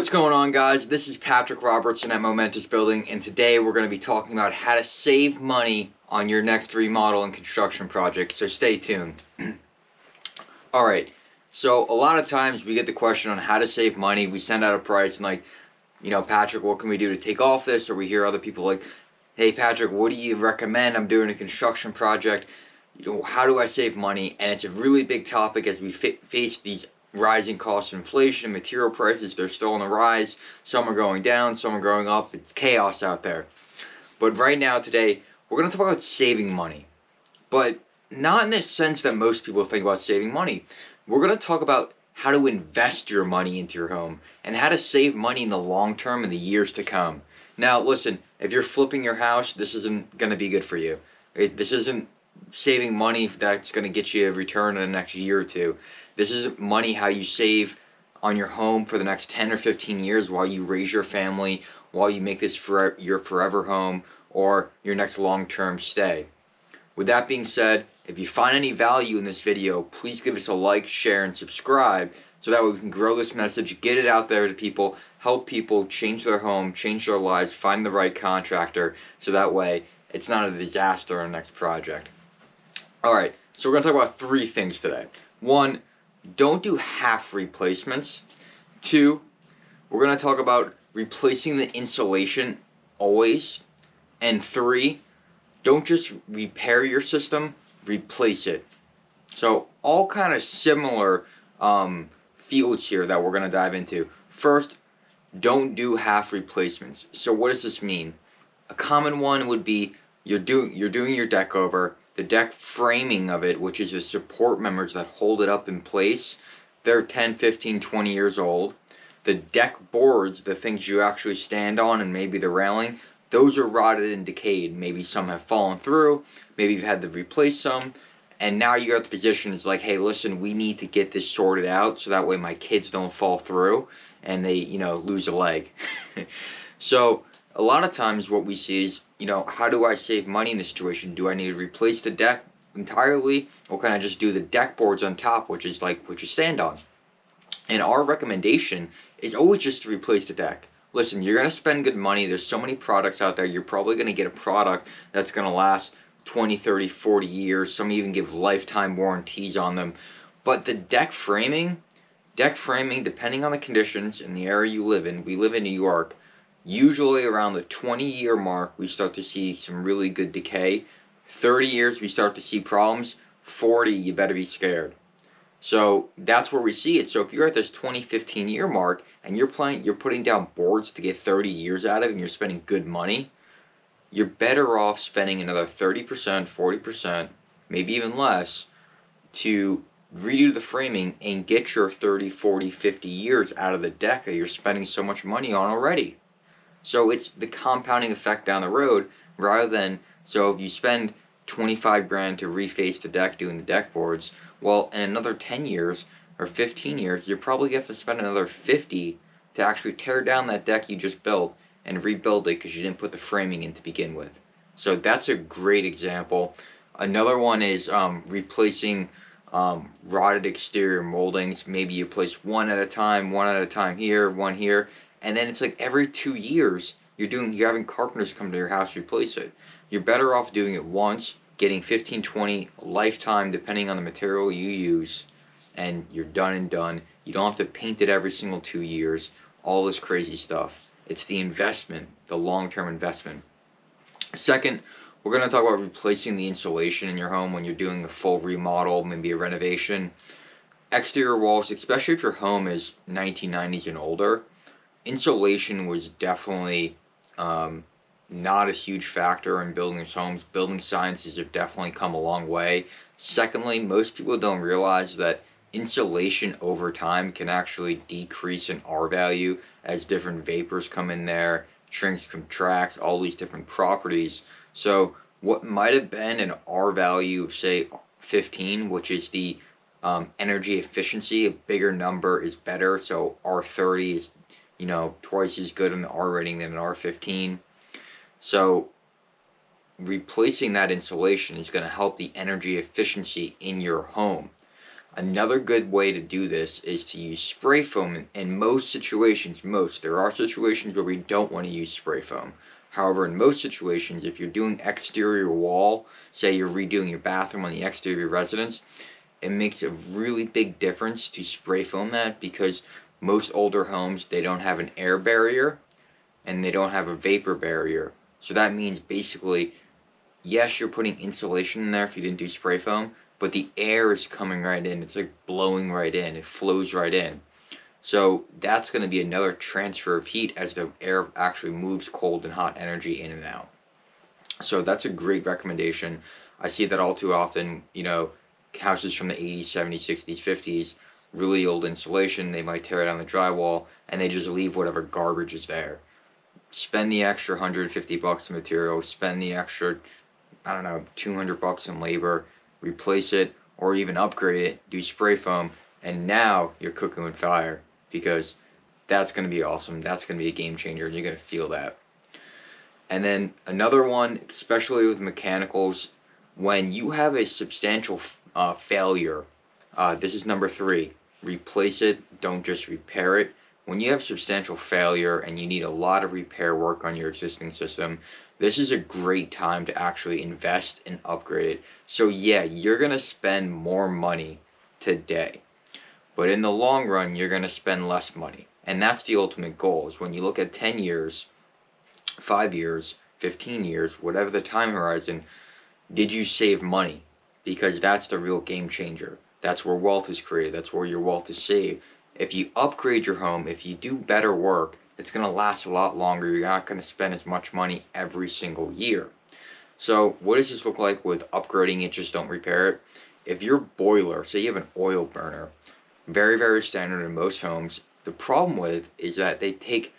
What's going on, guys? This is Patrick Robertson at Momentous Building, and today we're going to be talking about how to save money on your next remodel and construction project, so stay tuned. Alright, so a lot of times we get the question on how to save money. We send out a price and like, Patrick, what can we do to take off this? Or we hear other people like, hey Patrick, what do you recommend? I'm doing a construction project. How do I save money? And it's a really big topic as we face these rising costs, inflation, material prices. They're still on the rise. Some are going down, some are going up. It's chaos out there. But right now, today, we're going to talk about saving money. But not in this sense that most people think about saving money. We're going to talk about how to invest your money into your home and how to save money in the long term in the years to come. Now, listen, if you're flipping your house, this isn't going to be good for you. This isn't saving money that's going to get you a return in the next year or two. This is money how you save on your home for the next 10 or 15 years while you raise your family, while you make this your forever home or your next long-term stay. With that being said, if you find any value in this video, please give us a like, share, and subscribe so that way we can grow this message, get it out there to people, help people change their home, change their lives, find the right contractor so that way it's not a disaster on the next project. Alright, so we're going to talk about three things today. One, don't do half replacements. Two, we're going to talk about replacing the insulation always. And three, don't just repair your system, replace it. So all kind of similar fields here that we're going to dive into. First, don't do half replacements. So what does this mean? A common one would be you're doing your deck over. The deck framing of it, which is the support members that hold it up in place, they're 10, 15, 20 years old. The deck boards, the things you actually stand on and maybe the railing, those are rotted and decayed. Maybe some have fallen through, maybe you've had to replace some, and now you're at the position is like, hey, listen, we need to get this sorted out so that way my kids don't fall through and they, lose a leg. So a lot of times what we see is, how do I save money in this situation? Do I need to replace the deck entirely, or can I just do the deck boards on top, which is like what you stand on? And our recommendation is always just to replace the deck. Listen, you're going to spend good money. There's so many products out there. You're probably going to get a product that's going to last 20, 30, 40 years. Some even give lifetime warranties on them. But the deck framing, depending on the conditions in the area you live in, we live in New York, usually around the 20-year mark, we start to see some really good decay. 30 years, we start to see problems. 40, you better be scared. So that's where we see it. So if you're at this 20, 15-year mark and you're putting down boards to get 30 years out of it and you're spending good money, you're better off spending another 30%, 40%, maybe even less to redo the framing and get your 30, 40, 50 years out of the deck that you're spending so much money on already. So it's the compounding effect down the road rather than, so if you spend 25 grand to reface the deck doing the deck boards, well, in another 10 years or 15 years, you're probably going to have to spend another 50 to actually tear down that deck you just built and rebuild it because you didn't put the framing in to begin with. So that's a great example. Another one is replacing rotted exterior moldings. Maybe you place one at a time here, one here. And then it's like every 2 years, you're having carpenters come to your house to replace it. You're better off doing it once, getting 15, 20, lifetime, depending on the material you use, and you're done and done. You don't have to paint it every single 2 years, all this crazy stuff. It's the investment, the long-term investment. Second, we're going to talk about replacing the insulation in your home when you're doing a full remodel, maybe a renovation. Exterior walls, especially if your home is 1990s and older, insulation was definitely not a huge factor in building these homes. Building sciences have definitely come a long way. Secondly, most people don't realize that insulation over time can actually decrease in R value as different vapors come in there, shrinks, contracts, all these different properties. So what might have been an R value of, say, 15, which is the energy efficiency, a bigger number is better. So R30 is twice as good in the R rating than an R15. So replacing that insulation is going to help the energy efficiency in your home. Another good way to do this is to use spray foam in most situations. There are situations where we don't want to use spray foam. However, in most situations, if you're doing exterior wall, say you're redoing your bathroom on the exterior of your residence, it makes a really big difference to spray foam that, because most older homes, they don't have an air barrier and they don't have a vapor barrier. So that means basically, yes, you're putting insulation in there if you didn't do spray foam, but the air is coming right in. It's like blowing right in. It flows right in. So that's going to be another transfer of heat as the air actually moves cold and hot energy in and out. So that's a great recommendation. I see that all too often, houses from the 80s, 70s, 60s, 50s, really old insulation, they might tear down the drywall and they just leave whatever garbage is there. Spend the extra $150 in material, spend the extra, I don't know, $200 in labor, replace it, or even upgrade it, do spray foam, and now you're cooking with fire, because that's going to be awesome. That's going to be a game changer, and you're going to feel that. And then another one, especially with mechanicals, when you have a substantial failure, this is number 3, replace it, don't just repair it. When you have substantial failure and you need a lot of repair work on your existing system, this is a great time to actually invest and upgrade it. So yeah, you're going to spend more money today, but in the long run, you're going to spend less money. And that's the ultimate goal, is when you look at 10 years, 5 years, 15 years, whatever the time horizon, did you save money? Because that's the real game changer. That's where wealth is created. That's where your wealth is saved. If you upgrade your home, if you do better work, it's going to last a lot longer. You're not going to spend as much money every single year. So what does this look like with upgrading it, just don't repair it? If your boiler, say you have an oil burner, very, very standard in most homes, the problem with is that they take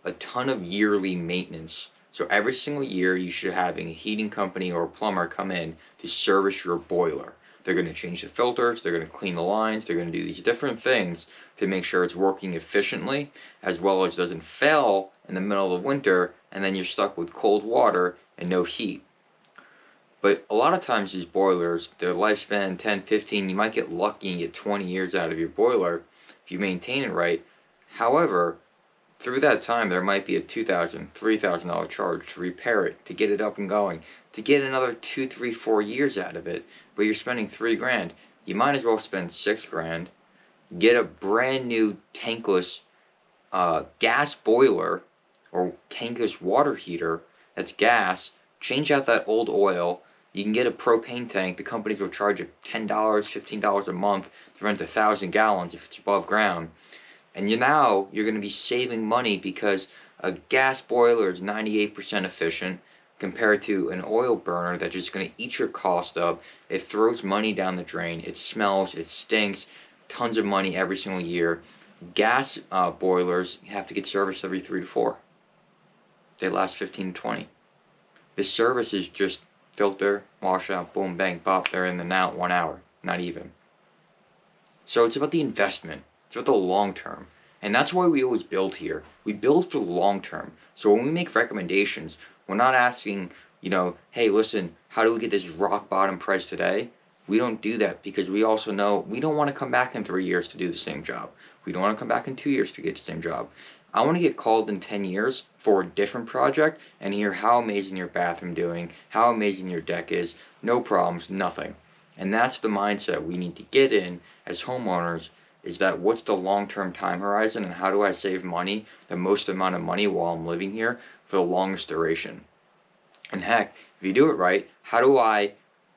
a ton of yearly maintenance. So every single year you should have a heating company or a plumber come in to service your boiler. They're going to change the filters, they're going to clean the lines, they're going to do these different things to make sure it's working efficiently, as well as doesn't fail in the middle of the winter and then you're stuck with cold water and no heat. But a lot of times these boilers, their lifespan 10, 15, you might get lucky and get 20 years out of your boiler if you maintain it right. However, through that time, there might be a $2,000, $3,000 charge to repair it, to get it up and going, to get another 2, 3, 4 years out of it, but you're spending $3,000. You might as well spend $6,000, get a brand new tankless gas boiler or tankless water heater that's gas, change out that old oil. You can get a propane tank. The companies will charge you $10, $15 a month to rent 1,000 gallons if it's above ground. And you're going to be saving money, because a gas boiler is 98% efficient compared to an oil burner that's just going to eat your cost up. It throws money down the drain. It smells. It stinks. Tons of money every single year. Gas boilers, you have to get serviced every 3 to 4. They last 15 to 20. The service is just filter, wash out, boom, bang, pop. They're in and out 1 hour. Not even. So it's about the investment. It's about the long term. And that's why we always build here. We build for the long term. So when we make recommendations, we're not asking, hey, listen, how do we get this rock bottom price today? We don't do that, because we also know we don't want to come back in 3 years to do the same job. We don't want to come back in 2 years to get the same job. I want to get called in 10 years for a different project and hear how amazing your bathroom doing, how amazing your deck is, no problems, nothing. And that's the mindset we need to get in as homeowners, is that what's the long-term time horizon, and how do I save money, the most amount of money while I'm living here for the longest duration? And heck, if you do it right, how do I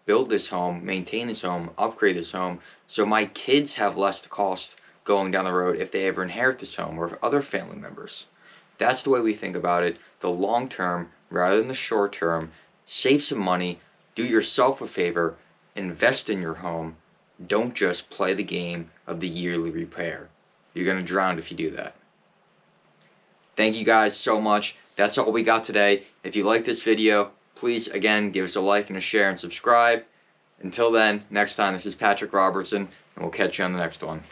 build this home, maintain this home, upgrade this home, so my kids have less cost going down the road if they ever inherit this home, or if other family members? That's the way we think about it, the long term rather than the short term. Save some money, do yourself a favor, invest in your home. Don't just play the game of the yearly repair. You're going to drown if you do that. Thank you guys so much. That's all we got today. If you like this video, please, again, give us a like and a share and subscribe. Until then, next time, this is Patrick Robertson, and we'll catch you on the next one.